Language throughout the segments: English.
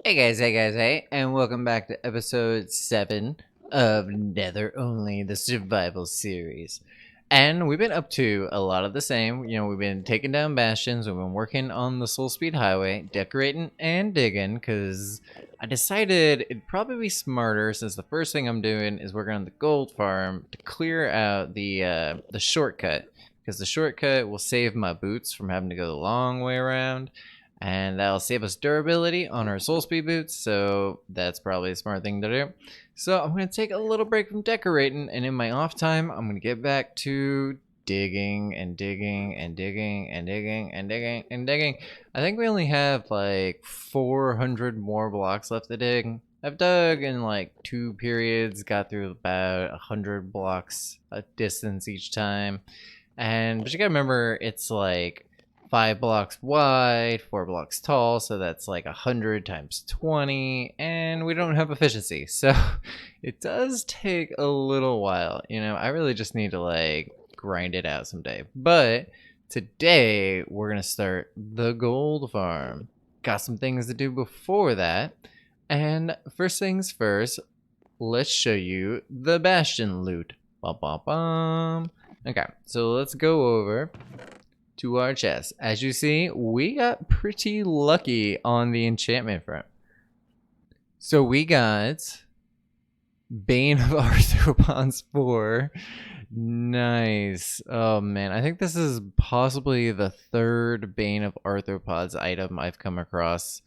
Hey, and welcome back to episode 7 of Nether Only, the survival series. And we've been up to a lot of the same. We've been taking down bastions, we've been working on the Soul Speed Highway, decorating and digging, because I decided it'd probably be smarter, since the first thing I'm doing is working on the gold farm, to clear out the shortcut, because the shortcut will save my boots from having to go the long way around. And that'll save us durability on our soul speed boots, so that's probably a smart thing to do. So I'm going to take a little break from decorating, and in my off time, I'm going to get back to digging and digging and digging and digging and digging and digging. I think we only have like 400 more blocks left to dig. I've dug in like 2 periods, got through about 100 blocks a distance each time. But you gotta remember, it's like 5 blocks wide, 4 blocks tall, so that's like 100 times 20, and we don't have efficiency, so it does take a little while. I really just need to like grind it out someday. But today we're gonna start the gold farm. Got some things to do before that, and first things first, let's show you the bastion loot. Bum, bum, bum. Okay, so let's go over to our chest. As you see, we got pretty lucky on the enchantment front. So we got Bane of Arthropods 4. Nice. Oh man, I think this is possibly the 3rd Bane of Arthropods item I've come across,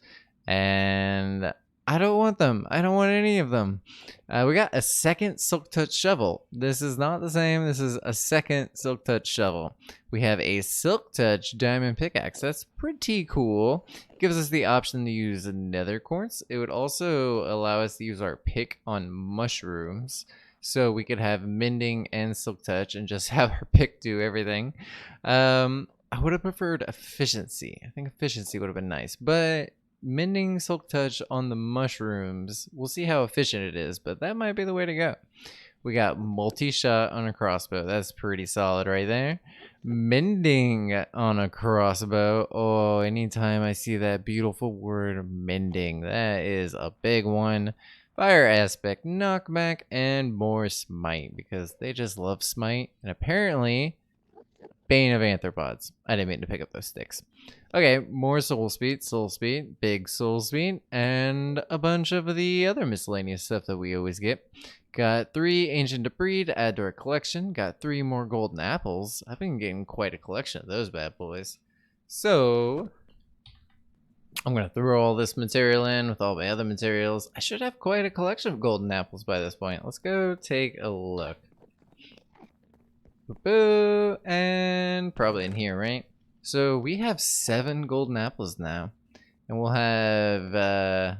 and I don't want them. I don't want any of them. We got a second Silk Touch shovel. This is not the same. This is a second Silk Touch shovel. We have a Silk Touch diamond pickaxe. That's pretty cool. It gives us the option to use nether quartz. It would also allow us to use our pick on mushrooms, so we could have mending and Silk Touch and just have our pick do everything. I would have preferred efficiency. I think efficiency would have been nice, but mending Silk Touch on the mushrooms, we'll see how efficient it is, but that might be the way to go. We got multi-shot on a crossbow. That's pretty solid right there. Mending on a crossbow. Oh, anytime I see that beautiful word mending, that is a big one. Fire aspect, knockback, and more smite, because they just love smite. And apparently, Bane of Arthropods. I didn't mean to pick up those sticks. Okay, more soul speed, big soul speed, and a bunch of the other miscellaneous stuff that we always get. Got 3 ancient debris to add to our collection. Got 3 more golden apples. I've been getting quite a collection of those bad boys. So I'm going to throw all this material in with all my other materials. I should have quite a collection of golden apples by this point. Let's go take a look. Boo, and probably in here, right? So we have 7 golden apples now, and we'll have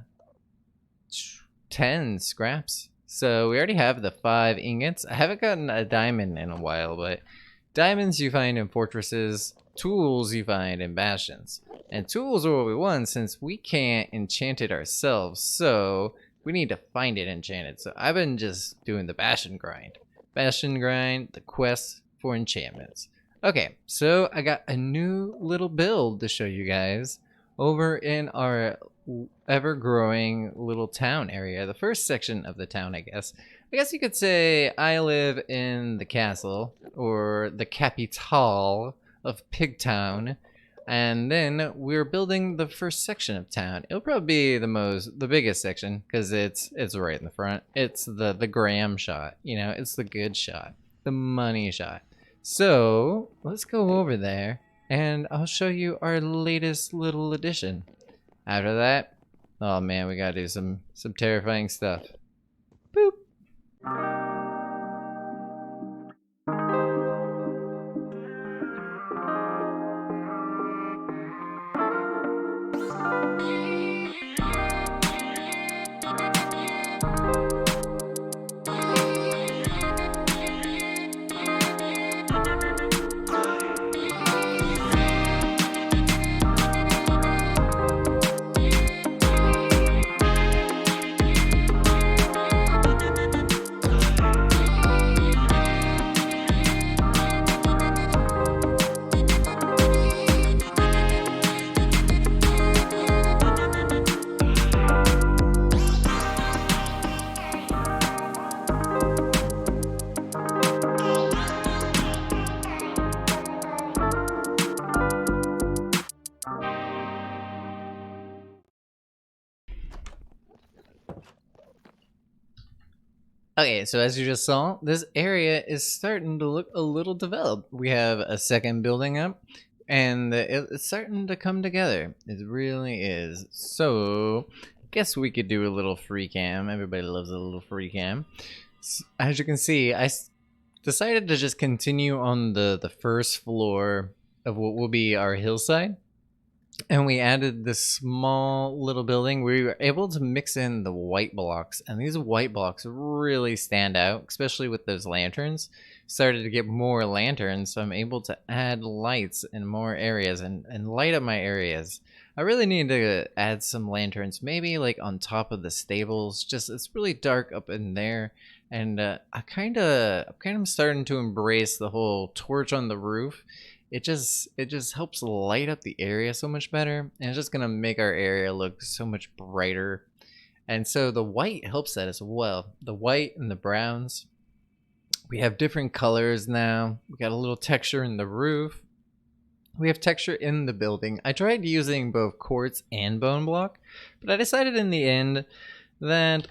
10 scraps. So we already have the 5 ingots. I haven't gotten a diamond in a while, but diamonds you find in fortresses, tools you find in bastions. And tools are what we want, since we can't enchant it ourselves, so we need to find it enchanted. So I've been just doing the bastion grind. The quest for enchantments. Okay, so I got a new little build to show you guys over in our ever-growing little town area. The first section of the town, I guess. I guess you could say I live in the castle, or the capital of Pigtown, and then we're building the first section of town. It'll probably be the biggest section, because it's right in the front. It's the Graham shot, it's the good shot, the money shot. So let's go over there, and I'll show you our latest little addition. After that, oh man, we gotta do some terrifying stuff. Boop. Okay, so as you just saw, this area is starting to look a little developed. We have a second building up, and it's starting to come together. It really is. So, guess we could do a little free cam. Everybody loves a little free cam. As you can see, decided to just continue on the first floor of what will be our hillside, and we added this small little building. We were able to mix in the white blocks, and these white blocks really stand out, especially with those lanterns. Started to get more lanterns, so I'm able to add lights in more areas and light up my areas. I really need to add some lanterns, maybe like on top of the stables. Just it's really dark up in there, and I'm kind of starting to embrace the whole torch on the roof. It just helps light up the area so much better, and it's just gonna make our area look so much brighter. And so the white helps that as well. The white and the browns. We have different colors now. We got a little texture in the roof. We have texture in the building. I tried using both quartz and bone block, but I decided in the end that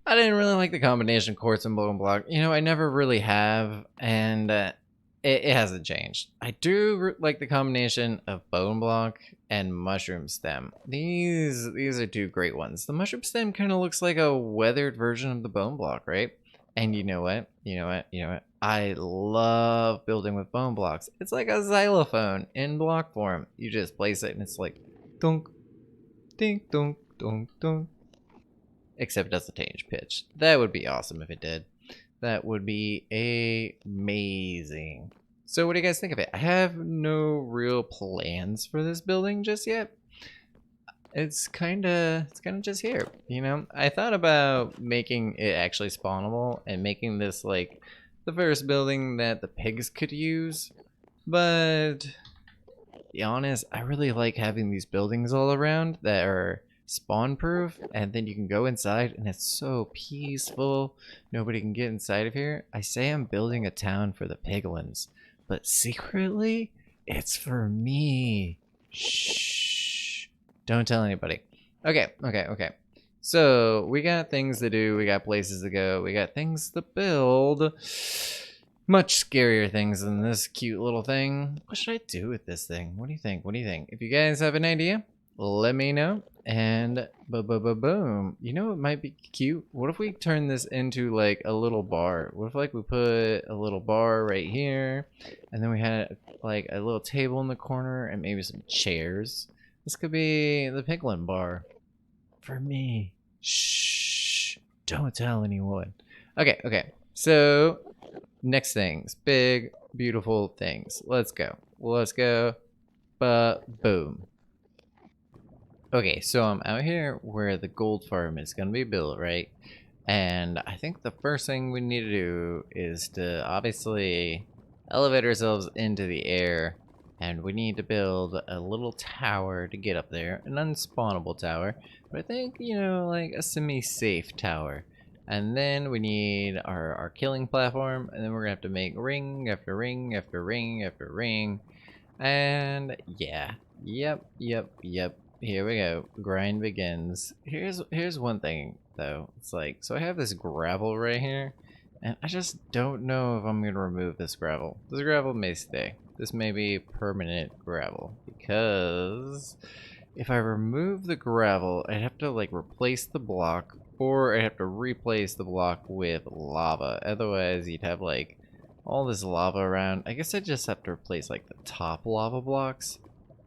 I didn't really like the combination quartz and bone block. I never really have, and it hasn't changed. I do like the combination of bone block and mushroom stem. These are two great ones. The mushroom stem kind of looks like a weathered version of the bone block, right? And you know what? I love building with bone blocks. It's like a xylophone in block form. You just place it and it's like dunk, dink, dunk, dunk, dunk. Except it doesn't change pitch. That would be awesome if it did. That would be amazing. So what do you guys think of it? I have no real plans for this building just yet. It's kind of just here, I thought about making it actually spawnable and making this like the first building that the pigs could use, but to be honest, I really like having these buildings all around that are spawn proof, and then you can go inside and it's so peaceful. Nobody can get inside of here. I say I'm building a town for the piglins, but secretly it's for me. Shh, don't tell anybody. Okay. So we got things to do, we got places to go, we got things to build. Much scarier things than this cute little thing. What should I do with this thing? What do you think? If you guys have an idea, let me know. And boom. It might be cute. What if we turn this into like a little bar? What if like we put a little bar right here, and then we had like a little table in the corner and maybe some chairs? This could be the piglin bar for me. Shh, don't tell anyone. Okay. So next things, big beautiful things. Let's go. Boom. Okay, so I'm out here where the gold farm is going to be built, right? And I think the first thing we need to do is to obviously elevate ourselves into the air. And we need to build a little tower to get up there. An unspawnable tower. But I think, like a semi-safe tower. And then we need our killing platform. And then we're going to have to make ring after ring after ring after ring. And yeah. Yep. Here we go. Grind begins. Here's one thing though. It's like, so I have this gravel right here, and I just don't know if I'm gonna remove this gravel. This gravel may stay. This may be permanent gravel, because if I remove the gravel, I'd have to like replace the block, or I'd have to replace the block with lava. Otherwise, you'd have like all this lava around. I guess I just have to replace like the top lava blocks.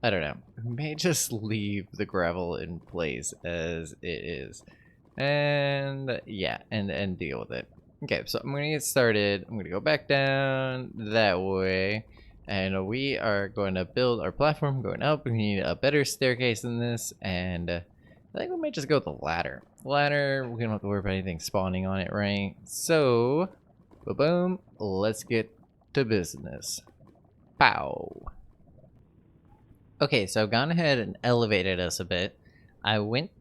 I don't know. We may just leave the gravel in place as it is. And yeah, and deal with it. Okay, so I'm gonna get started. I'm gonna go back down that way. And we are going to build our platform going up. We need a better staircase than this. And I think we might just go with the ladder. Ladder, we don't have to worry about anything spawning on it, right? So, boom, let's get to business. Pow. Okay, so I've gone ahead and elevated us a bit. I went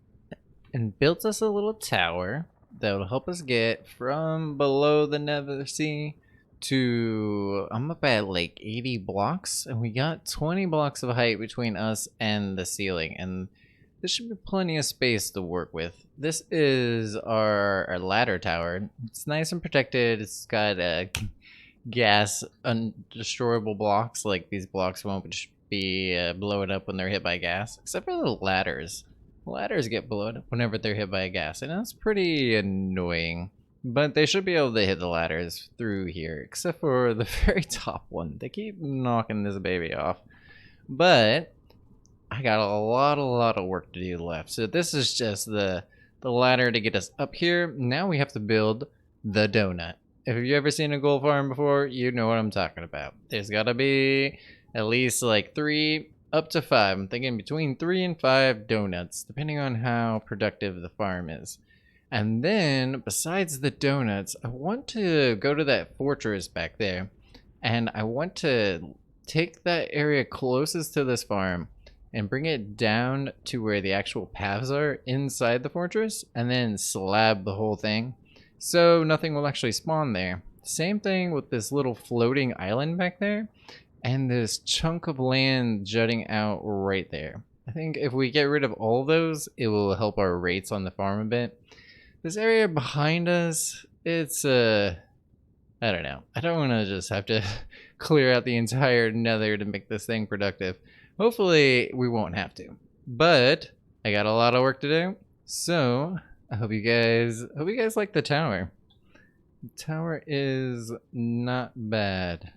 and built us a little tower that will help us get from below the Nether Sea to, I'm up at like 80 blocks, and we got 20 blocks of height between us and the ceiling. And There should be plenty of space to work with. This is our ladder tower. It's nice and protected. It's got gas undestroyable blocks. Like these blocks won't be blown up when they're hit by gas, except for the ladders. Ladders get blown up whenever they're hit by gas, and that's pretty annoying. But they should be able to hit the ladders through here, except for the very top one. They keep knocking this baby off. But I got a lot of work to do left. So this is just the ladder to get us up here. Now we have to build the donut. If you've ever seen a gold farm before, you know what I'm talking about. There's gotta be at least like 3 up to 5. I'm thinking between 3 and 5 donuts, depending on how productive the farm is. And then, besides the donuts, I want to go to that fortress back there. And I want to take that area closest to this farm and bring it down to where the actual paths are inside the fortress. And then slab the whole thing, so nothing will actually spawn there. Same thing with this little floating island back there. And this chunk of land jutting out right there. I think if we get rid of all those, it will help our rates on the farm a bit. This area behind us, it's I don't know. I don't want to just have to clear out the entire nether to make this thing productive. Hopefully we won't have to. But I got a lot of work to do. So I hope you guys like the tower. The tower is not bad.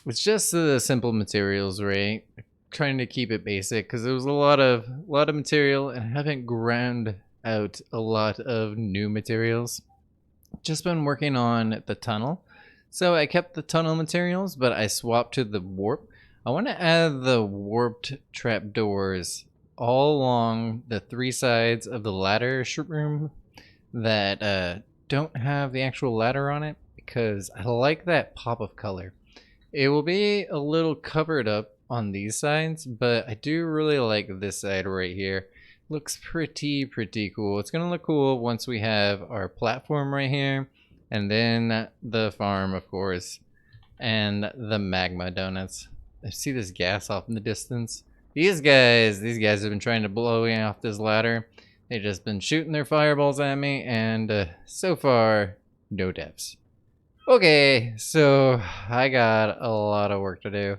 It's just the simple materials, right? Trying to keep it basic because there was a lot of material, and I haven't ground out a lot of new materials. Just been working on the tunnel, so I kept the tunnel materials, but I swapped to the warp. I want to add the warped trapdoors all along the 3 sides of the ladder room that don't have the actual ladder on it, because I like that pop of color. It will be a little covered up on these sides, but I do really like this side right here. Looks pretty cool. It's gonna look cool once we have our platform right here, and then the farm, of course, and the magma donuts. I see this gas off in the distance. These guys have been trying to blow me off this ladder. They've just been shooting their fireballs at me, and so far, no deaths. Okay, so I got a lot of work to do.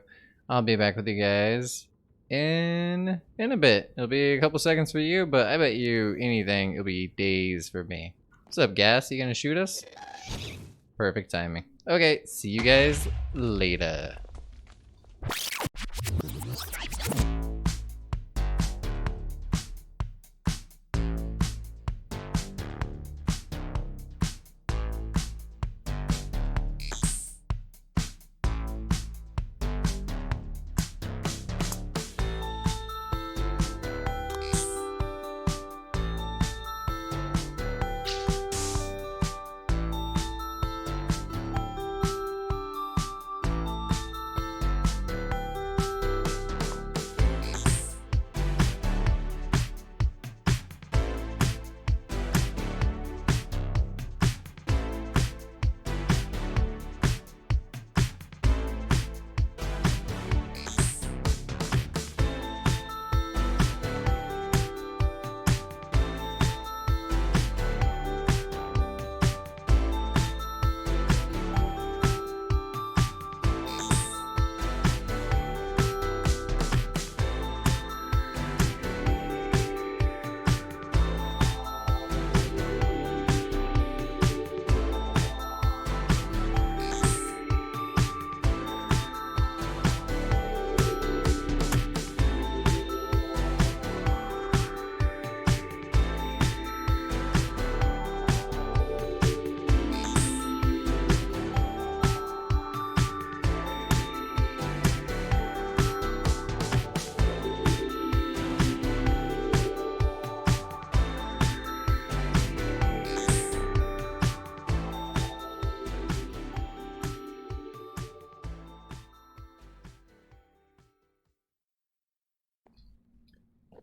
I'll be back with you guys in a bit. It'll be a couple seconds for you, but I bet you anything, it'll be days for me. What's up, gas? You gonna shoot us? Perfect timing. Okay, see you guys later.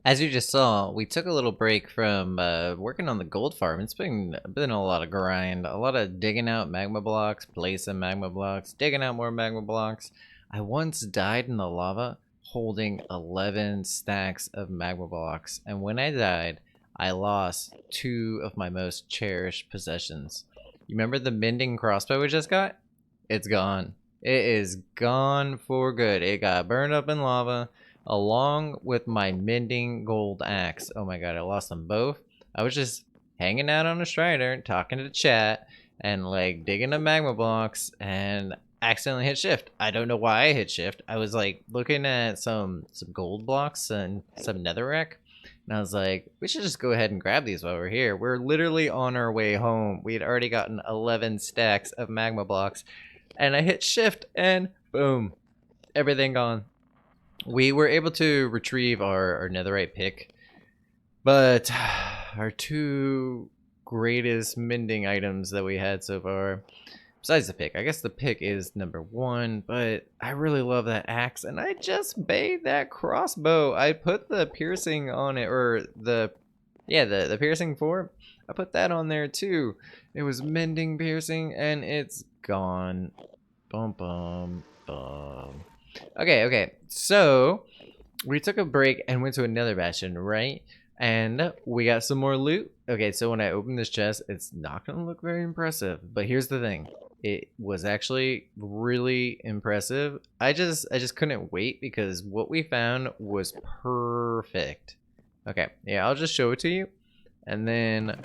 As you just saw, we took a little break from working on the gold farm. It's been a lot of grind, a lot of digging out magma blocks, placing magma blocks, digging out more magma blocks. I once died in the lava. holding 11 stacks of magma blocks, and when I died, I lost 2 of my most cherished possessions. You remember the mending crossbow we just got? It's gone. It is gone for good. It got burned up in lava along with my mending gold axe. Oh my god, I lost them both. I was just hanging out on a strider, talking to the chat, and like digging up magma blocks, and accidentally hit shift. I don't know why I hit shift. I was like looking at some gold blocks and some netherrack, and I was like, we should just go ahead and grab these while we're here. We're literally on our way home. We had already gotten 11 stacks of magma blocks, and I hit shift and boom, everything gone. We were able to retrieve our netherite pick, but our 2 greatest mending items that we had so far, besides the pick, I guess the pick is number 1, but I really love that axe, and I just made that crossbow. I put the piercing on it, or the piercing 4. I put that on there too. It was mending piercing, and it's gone. Bum bum bum. Okay, so we took a break and went to another bastion, right? And we got some more loot. Okay, so when I open this chest, it's not gonna look very impressive, but here's the thing. It was actually really impressive. I just couldn't wait because what we found was perfect. Okay, yeah, I'll just show it to you, and then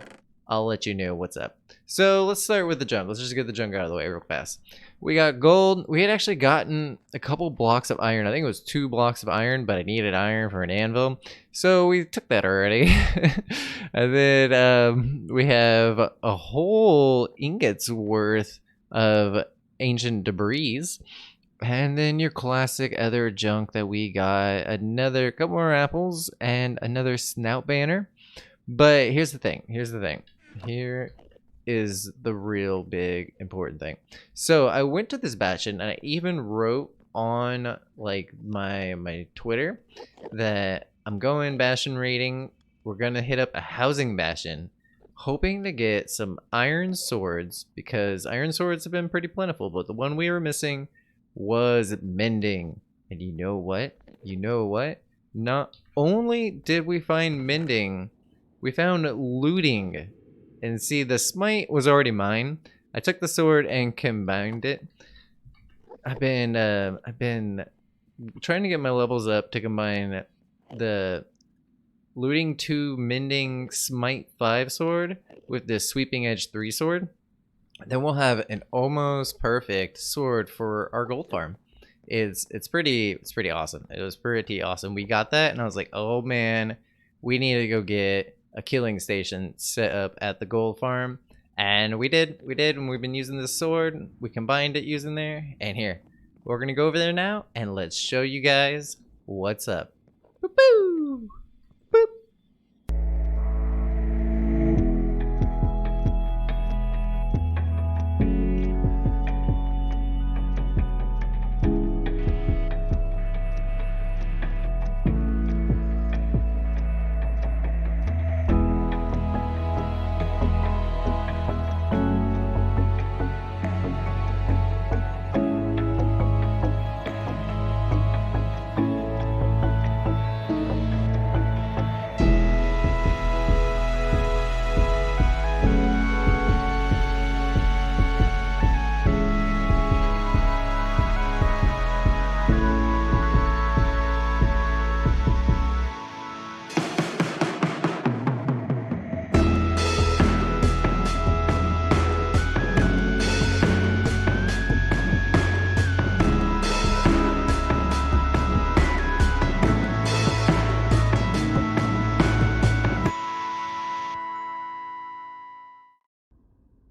I'll let you know what's up. So let's start with the junk. Let's just get the junk out of the way real fast. We got gold. We had actually gotten a couple blocks of iron. I think it was 2 blocks of iron, but I needed iron for an anvil, so we took that already. And then we have a whole ingot's worth of ancient debris. And then your classic other junk that we got. Another couple more apples and another snout banner. But here's the thing. Here is the real big important thing. So I went to this bastion and I even wrote on like my Twitter that I'm going bastion raiding. We're gonna hit up a housing bastion, hoping to get some iron swords, because iron swords have been pretty plentiful, but the one we were missing was mending. And you know what? Not only did we find mending, we found looting. And see, the smite was already mine. I took the sword and combined it. I've been trying to get my levels up to combine the looting 2 mending smite 5 sword with this sweeping edge 3 sword. Then we'll have an almost perfect sword for our gold farm. It's pretty awesome. It was pretty awesome. We got that, and I was like, oh man, we need to go get a killing station set up at the gold farm, and we did, and we've been using this sword. We combined it using there, and here we're gonna go over there now, and let's show you guys what's up. Boop, boop. Boop.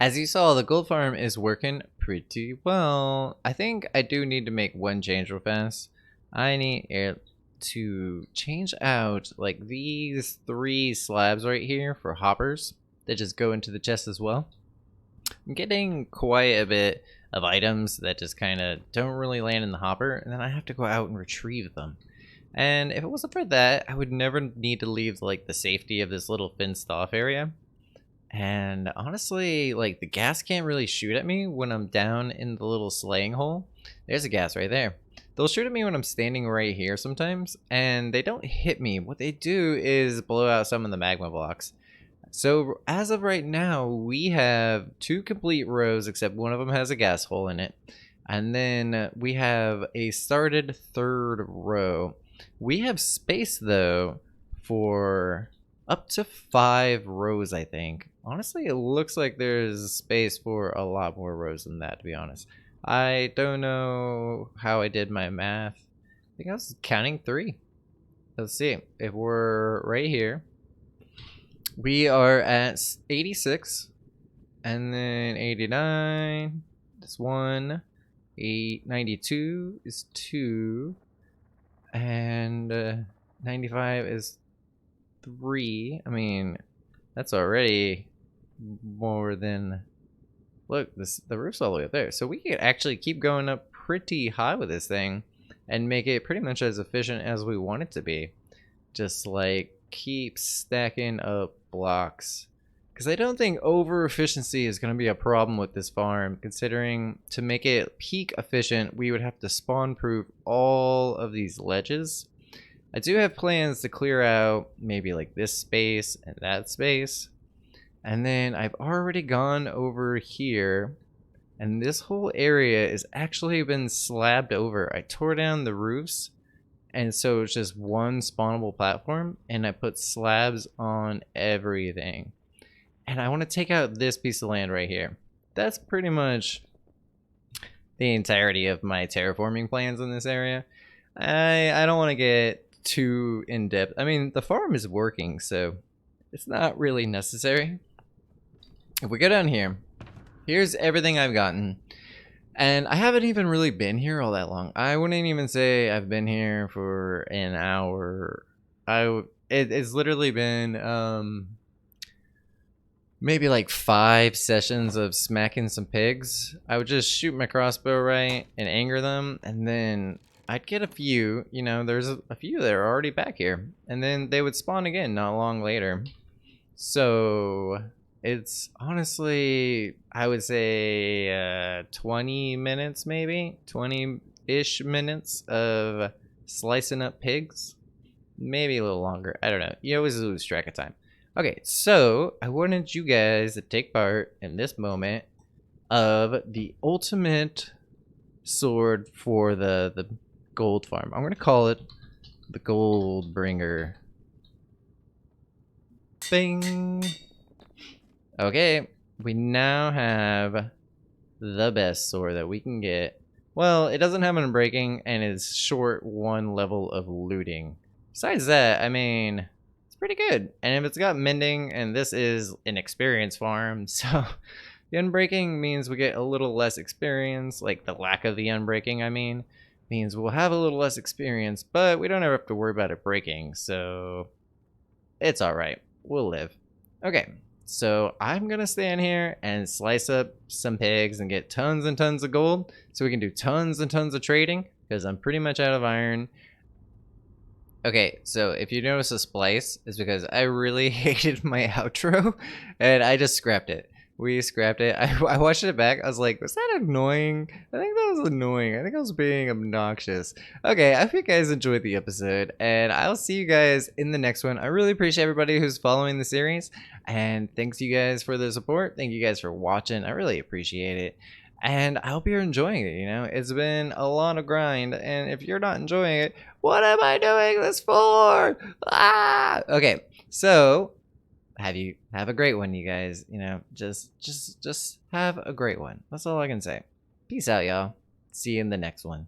As you saw, the gold farm is working pretty well. I think I do need to make one change real fast. I need to change out like these 3 slabs right here for hoppers that just go into the chest as well. I'm getting quite a bit of items that just kind of don't really land in the hopper, and then I have to go out and retrieve them. And if it wasn't for that, I would never need to leave like the safety of this little fenced off area. And honestly, like the gas can't really shoot at me when I'm down in the little slaying hole. There's a gas right there. they'll shoot at me when I'm standing right here sometimes, and they don't hit me. What they do is blow out some of the magma blocks. So as of right now, we have 2 complete rows, except one of them has a gas hole in it. And then we have a started 3rd row. We have space, though, for up to 5 rows, I think. Honestly, it looks like there's space for a lot more rows than that, to be honest. I don't know how I did my math. I think I was counting 3. Let's see. If we're right here, we are at 86, and then 89 is 1, 92 is 2, and 95 is 3. I mean, that's already more than... Look, the roof's all the way up there. So we could actually keep going up pretty high with this thing and make it pretty much as efficient as we want it to be. Just like keep stacking up blocks, because I don't think over efficiency is going to be a problem with this farm, considering to make it peak efficient we would have to spawn proof all of these ledges. I do have plans to clear out maybe like this space and that space, and then I've already gone over here, and this whole area has actually been slabbed over. I tore down the roofs, and so it's just one spawnable platform, and I put slabs on everything. And I want to take out this piece of land right here. That's pretty much the entirety of my terraforming plans in this area. I don't want to get too in-depth. I mean, the farm is working, so it's not really necessary. If we go down here, here's everything I've gotten. And I haven't even really been here all that long. I wouldn't even say I've been here for an hour. It's literally been maybe like 5 sessions of smacking some pigs. I would just shoot my crossbow right and anger them, and then I'd get a few. You know, there's a few that are already back here, and then they would spawn again not long later. So it's honestly, I would say 20 minutes, maybe 20-ish minutes of slicing up pigs. Maybe a little longer. I don't know. You always lose track of time. Okay, so I wanted you guys to take part in this moment of the ultimate sword for the gold farm. I'm going to call it the Gold Bringer. Bing! Okay, we now have the best sword that we can get. Well, it doesn't have unbreaking and is short 1 level of looting. Besides that, I mean, it's pretty good. And if it's got mending, and this is an experience farm, so the unbreaking means we get a little less experience, like the lack of the unbreaking, I mean, means we'll have a little less experience, but we don't ever have to worry about it breaking, so it's alright. We'll live. Okay. So I'm going to stand here and slice up some pigs and get tons and tons of gold so we can do tons and tons of trading, because I'm pretty much out of iron. Okay, so if you notice a splice, it's because I really hated my outro and I just scrapped it. We scrapped it. I watched it back. I was like, was that annoying? I think that was annoying. I think I was being obnoxious. Okay, I hope you guys enjoyed the episode, and I'll see you guys in the next one. I really appreciate everybody who's following the series, and thanks you guys for the support. Thank you guys for watching. I really appreciate it. And I hope you're enjoying it, you know? It's been a lot of grind, and if you're not enjoying it, what am I doing this for? Ah! Okay, so have a great one, you guys. You know, just have a great one. That's all I can say. Peace out, y'all. See you in the next one.